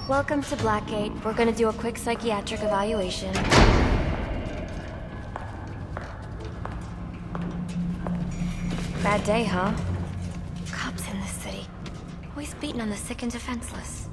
Welcome to Blackgate. We're gonna do a quick psychiatric evaluation. Bad day, huh? Cops in this city. Always beating on the sick and defenseless.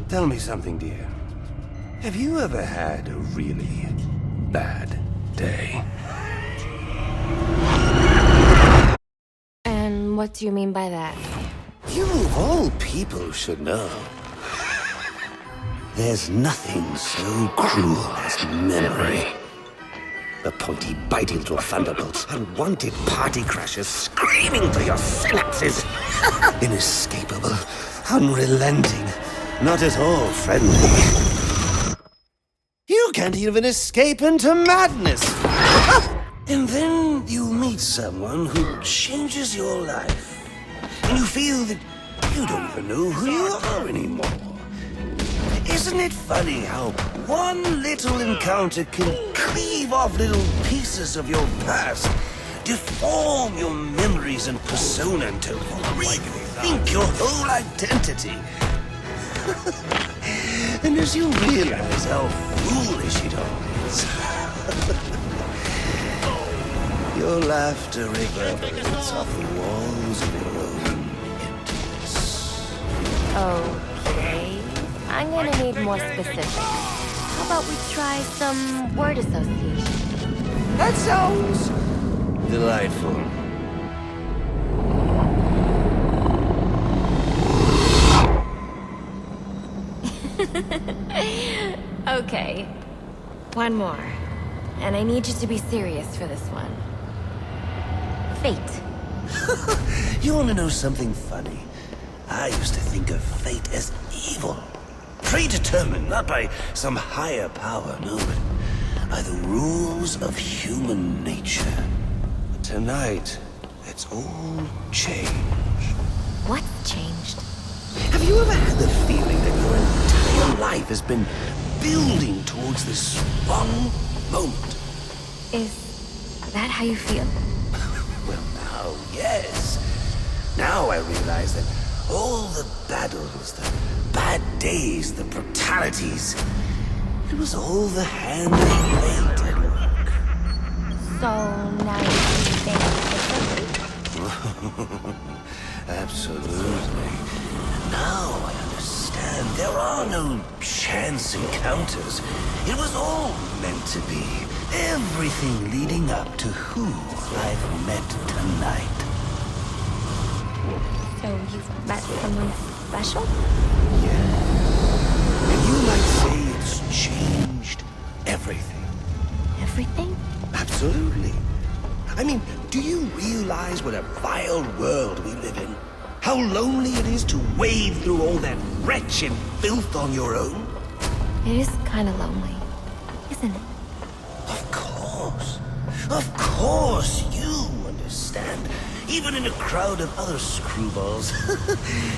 Tell me something, dear. Have you ever had a really bad day? And what do you mean by that? You of all people should know. There's nothing so cruel as memory. The pointy, bitey little thunderbolts, unwanted party crashers screaming through your synapses. Inescapable, unrelenting, not at all friendly. You can't even escape into madness. And then you meet someone who changes your life. And you feel that you don't even know who you are anymore. Isn't it funny how one little encounter can cleave off little pieces of your past, deform your memories and persona until you rethink your whole identity? And as you realize how foolish it all is, your laughter reverberates off the walls of your own emptiness. Okay. I'm gonna need more specifics. How about we try some word association? That sounds delightful. Okay. One more. And I need you to be serious for this one. Fate. You want to know something funny? I used to think of fate as evil. Predetermined, not by some higher power, no, but by the rules of human nature. But tonight, it's all changed. What's changed? Have you ever had the feeling that your entire life has been building towards this one moment? Is that how you feel? Well, now, yes. Now I realize that all the battles, the bad days, the brutalities, it was all the hand of fate at work. So now you think differently? Absolutely. Now I understand there are no chance encounters. It was all meant to be. Everything leading up to who I've met tonight. So you've met someone special? Yeah. And you might say it's changed everything. Everything? Absolutely. I mean, do you realize what a vile world we live in? How lonely it is to wade through all that wretch and filth on your own? It is kind of lonely, isn't it? Of course. Of course, you understand. Even in a crowd of other screwballs,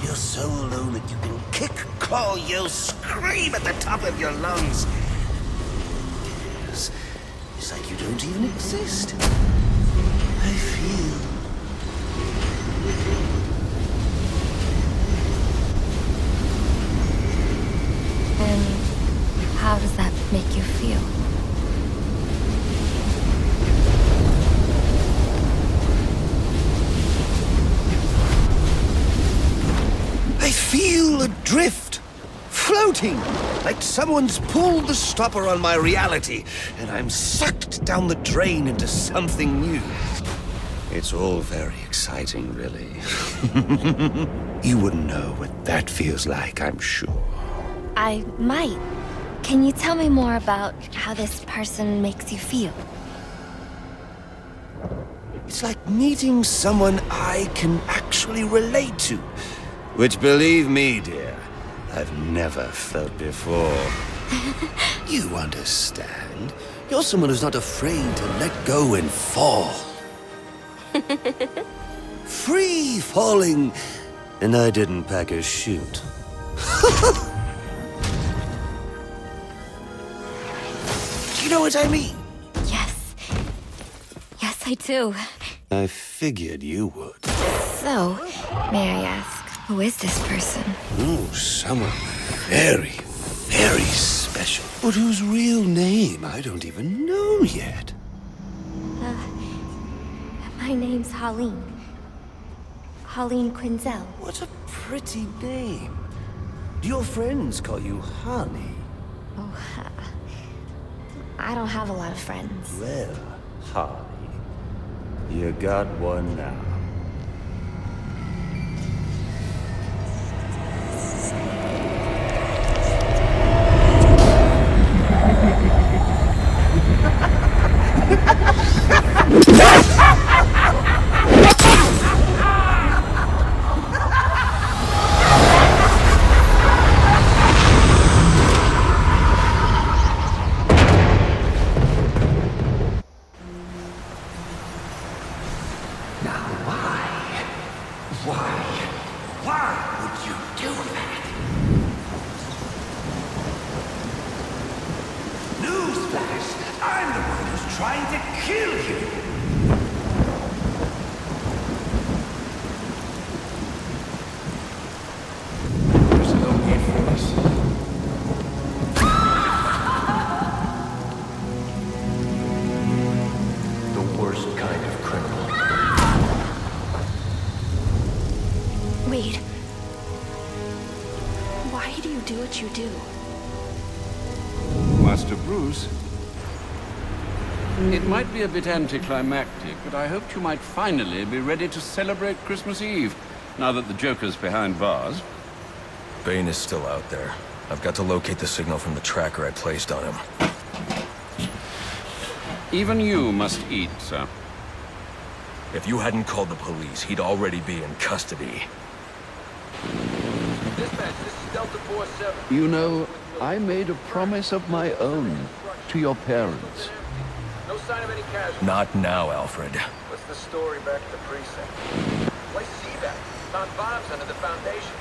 you're so alone that you can kick, claw, yell, scream at the top of your lungs. It's like you don't even exist. I feel... And how does that make you feel? I feel adrift, floating, like someone's pulled the stopper on my reality, and I'm sucked down the drain into something new. It's all very exciting, really. You wouldn't know what that feels like, I'm sure. I might. Can you tell me more about how this person makes you feel? It's like meeting someone I can actually relate to. Which, believe me, dear, I've never felt before. You understand? You're someone who's not afraid to let go and fall. Free falling, and I didn't pack a chute. Do you know what I mean? Yes. Yes, I do. I figured you would. So, may I ask, Who is this person? Oh, someone very, very special. But whose real name I don't even know yet. My name's Holleen. Holleen Quinzel. What a pretty name. Do your friends call you Honey? Oh, I don't have a lot of friends. Well, Honey, you got one now. Why would you do that? Newsflash! I'm the one who's trying to kill you! There's no need for this. The worst kind of criminal. Wait. Why do you do what you do? Master Bruce, it might be a bit anticlimactic, but I hoped you might finally be ready to celebrate Christmas Eve, now that the Joker's behind bars. Bane is still out there. I've got to locate the signal from the tracker I placed on him. Even you must eat, sir. If you hadn't called the police, he'd already be in custody. Dispatch, this is Delta 47. You know, I made a promise of my own to your parents. No sign of any casualties. Not now, Alfred. What's the story back at the precinct? Place is evac. Found bombs under the foundation.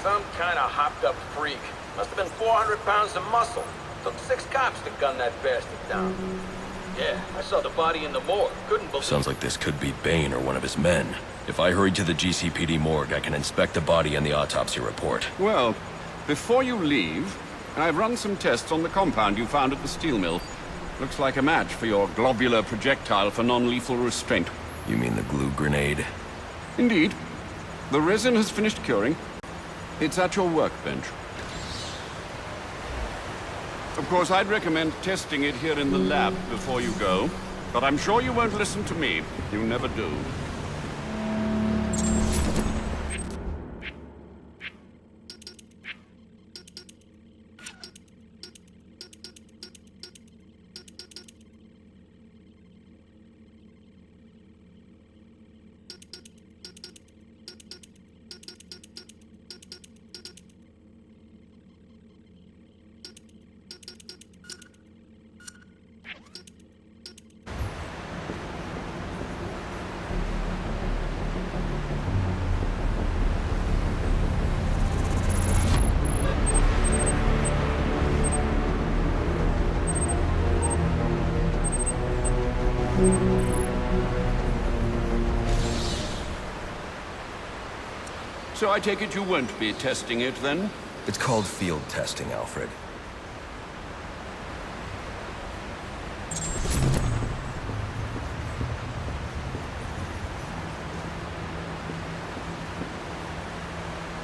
Some kind of hopped-up freak. Must have been 400 pounds of muscle. Took 6 cops to gun that bastard down. Yeah, I saw the body in the morgue. Couldn't believe. Sounds like this could be Bane or one of his men. If I hurry to the GCPD morgue, I can inspect the body and the autopsy report. Well, before you leave, I've run some tests on the compound you found at the steel mill. Looks like a match for your globular projectile for non-lethal restraint. You mean the glue grenade? Indeed. The resin has finished curing. It's at your workbench. Of course, I'd recommend testing it here in the lab before you go, but I'm sure you won't listen to me. You never do. So I take it you won't be testing it, then? It's called field testing, Alfred.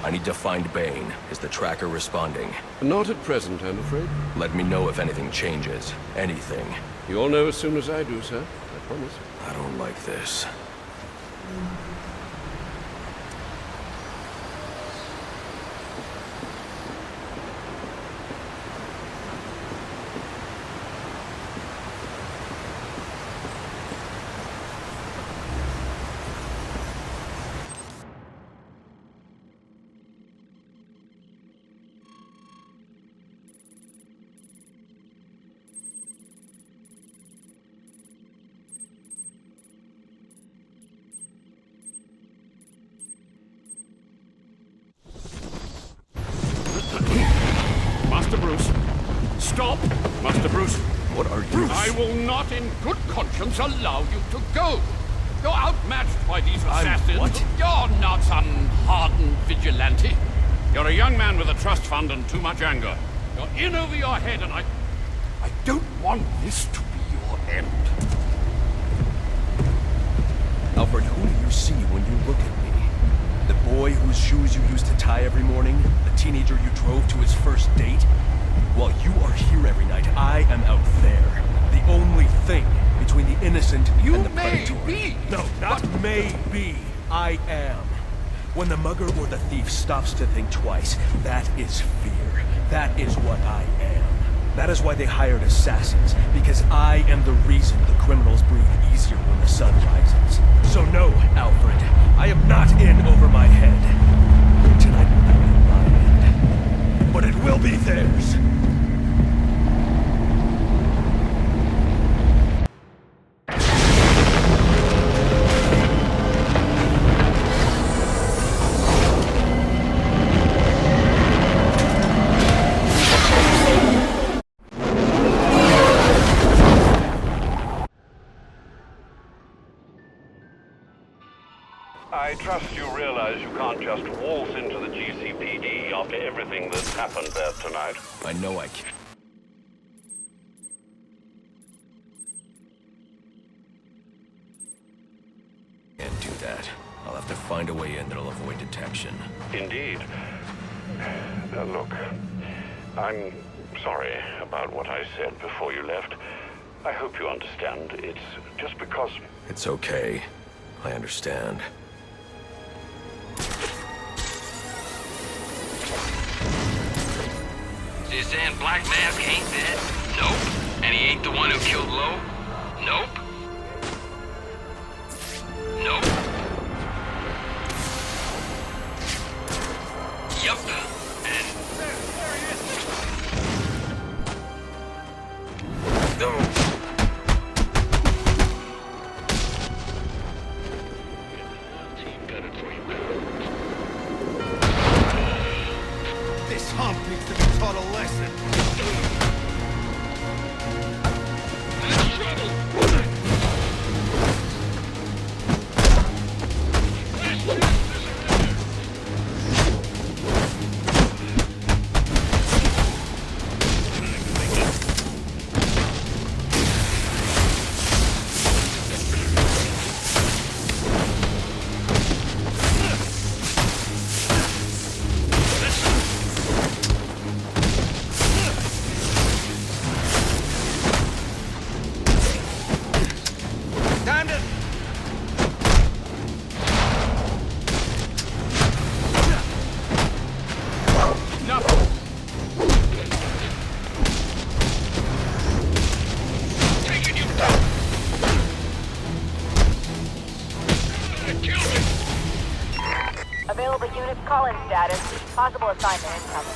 I need to find Bane. Is the tracker responding? Not at present, I'm afraid. Let me know if anything changes. Anything. You'll know as soon as I do, sir. I promise. I don't like this. Master Bruce, stop! Master Bruce, What are you? I will not in good conscience allow you to go. You're outmatched by these assassins. what? You're not some hardened vigilante. You're a young man with a trust fund and too much anger. You're in over your head, and I don't want this to be your end. Alfred, who do you see when you look at me? The boy whose shoes you used to tie every morning? The teenager you drove to his first date? While you are here every night, I am out there. The only thing between the innocent and the predator. Be. No, not maybe. I am. When the mugger or the thief stops to think twice, that is fear. That is what I am. That is why they hired assassins, because I am the reason the criminals breathe easier when the sun rises. So no, Alfred, I am not in over my head. Tonight will not be my end, but it will be theirs. I trust you realize you can't just waltz into the GCPD after everything that's happened there tonight. I know I can't do that. I'll have to find a way in that'll avoid detection. Indeed. Look, I'm sorry about what I said before you left. I hope you understand. It's just because... It's okay. I understand. So you're saying Black Mask ain't dead? Nope. And he ain't the one who killed Lowe? Nope. Nope. Yup. And... There he is. No. This hump needs to be taught a lesson. Available units call-in status. Possible assignment incoming.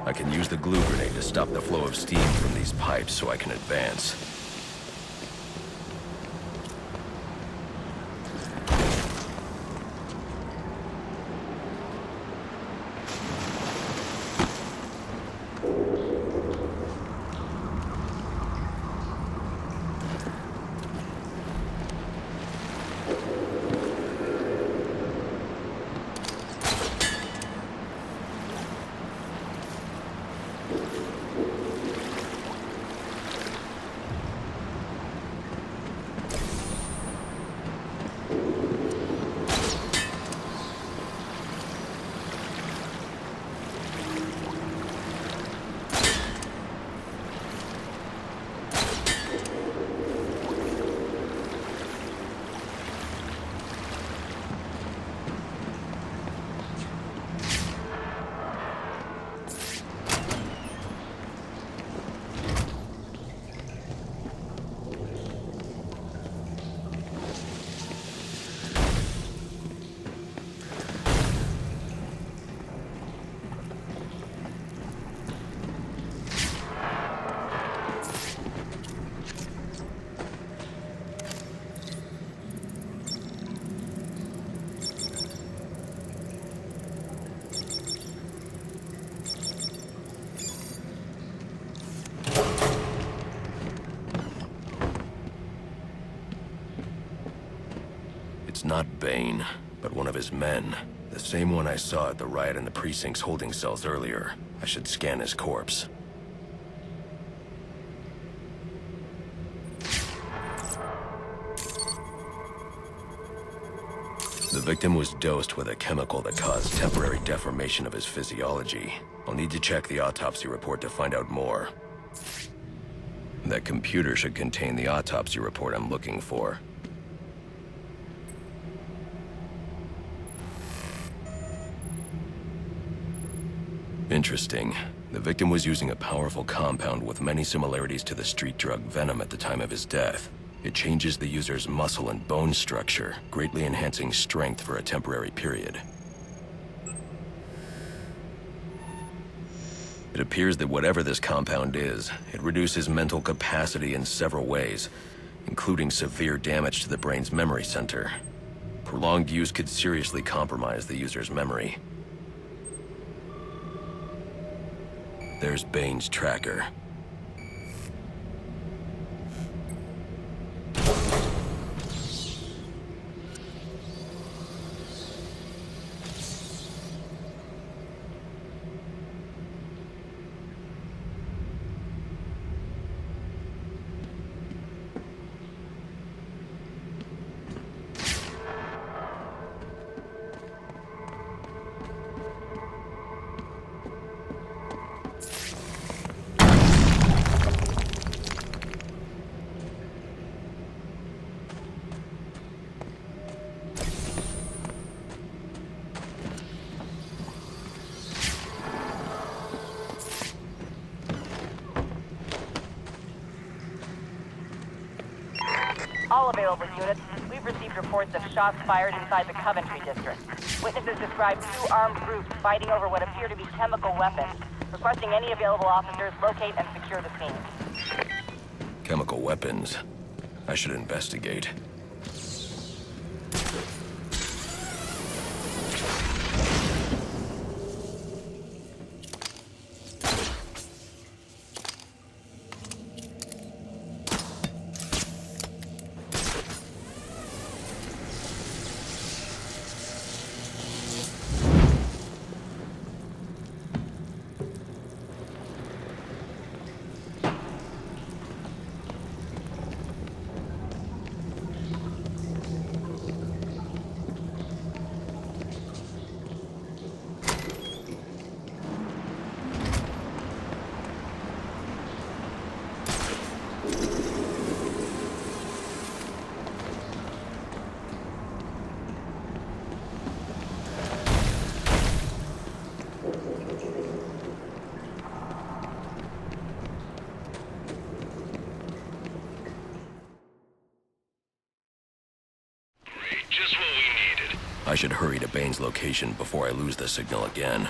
I can use the glue grenade to stop the flow of steam from these pipes so I can advance. It's not Bane, but one of his men. The same one I saw at the riot in the precinct's holding cells earlier. I should scan his corpse. The victim was dosed with a chemical that caused temporary deformation of his physiology. I'll need to check the autopsy report to find out more. That computer should contain the autopsy report I'm looking for. Interesting. The victim was using a powerful compound with many similarities to the street drug Venom at the time of his death. It changes the user's muscle and bone structure, greatly enhancing strength for a temporary period. It appears that whatever this compound is, it reduces mental capacity in several ways, including severe damage to the brain's memory center. Prolonged use could seriously compromise the user's memory. There's Bane's tracker. All available units, we've received reports of shots fired inside the Coventry district. Witnesses describe two armed groups fighting over what appear to be chemical weapons. Requesting any available officers locate and secure the scene. Chemical weapons. I should investigate. Just what we needed. I should hurry to Bane's location before I lose the signal again.